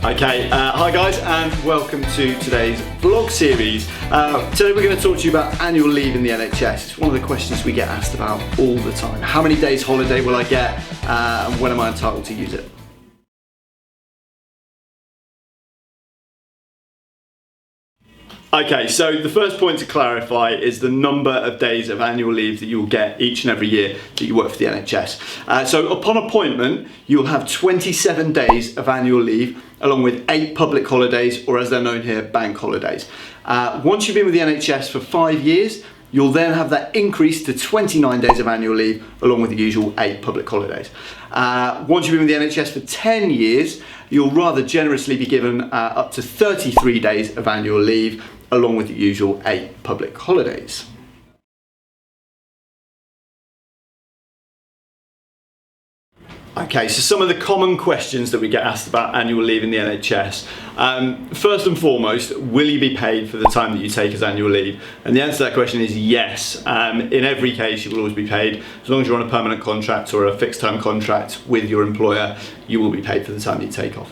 Okay, hi guys and welcome to today's vlog series. Today we're going to talk to you about annual leave in the NHS. It's one of the questions we get asked about all the time. How many days holiday will I get and when am I entitled to use it? Okay, so the first point to clarify is the number of days of annual leave that you'll get each and every year that you work for the NHS. So upon appointment, you'll have 27 days of annual leave, along with 8 public holidays, or as they're known here, bank holidays. Once you've been with the NHS for 5 years, you'll then have that increase to 29 days of annual leave, along with the usual 8 public holidays. Once you've been with the NHS for 10 years, you'll rather generously be given up to 33 days of annual leave, along with the usual 8 public holidays. Okay, so some of the common questions that we get asked about annual leave in the NHS. First and foremost, will you be paid for the time that you take as annual leave? And the answer to that question is yes. In every case, you will always be paid. As long as you're on a permanent contract or a fixed term contract with your employer, you will be paid for the time you take off.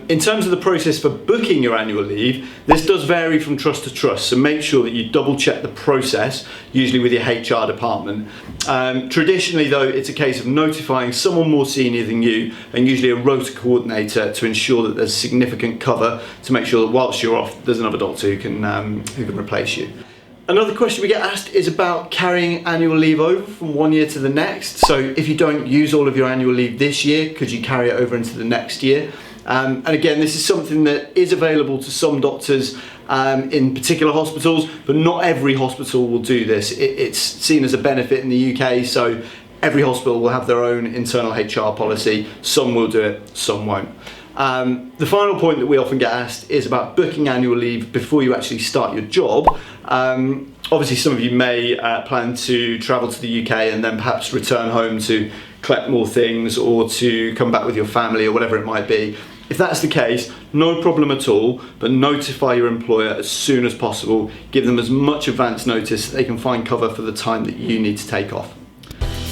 In terms of the process for booking your annual leave, this does vary from trust to trust, so make sure that you double check the process, usually with your HR department. Traditionally though, it's a case of notifying someone more senior than you, and usually a rota coordinator, to ensure that there's significant cover to make sure that whilst you're off, there's another doctor who can replace you. Another question we get asked is about carrying annual leave over from one year to the next. So if you don't use all of your annual leave this year, could you carry it over into the next year? And again, this is something that is available to some doctors in particular hospitals, but not every hospital will do this. It's seen as a benefit in the UK, so every hospital will have their own internal HR policy. Some will do it, some won't. The final point that we often get asked is about booking annual leave before you actually start your job. Obviously some of you may plan to travel to the UK and then perhaps return home to collect more things or to come back with your family or whatever it might be. If that's the case, no problem at all, but notify your employer as soon as possible. Give them as much advance notice that they can find cover for the time that you need to take off.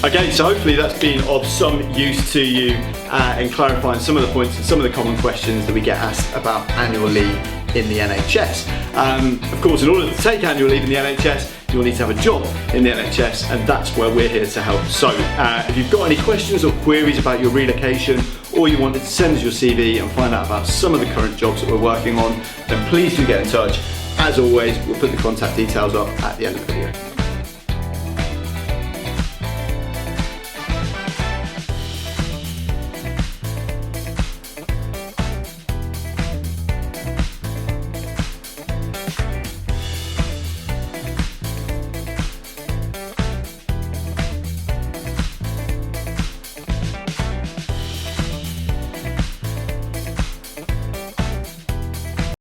Okay, so hopefully that's been of some use to you in clarifying some of the points and some of the common questions that we get asked about annual leave in the NHS. Of course, in order to take annual leave in the NHS, you'll need to have a job in the NHS, and that's where we're here to help. So if you've got any questions or queries about your relocation, or you wanted to send us your CV and find out about some of the current jobs that we're working on, then please do get in touch. As always, we'll put the contact details up at the end of the video.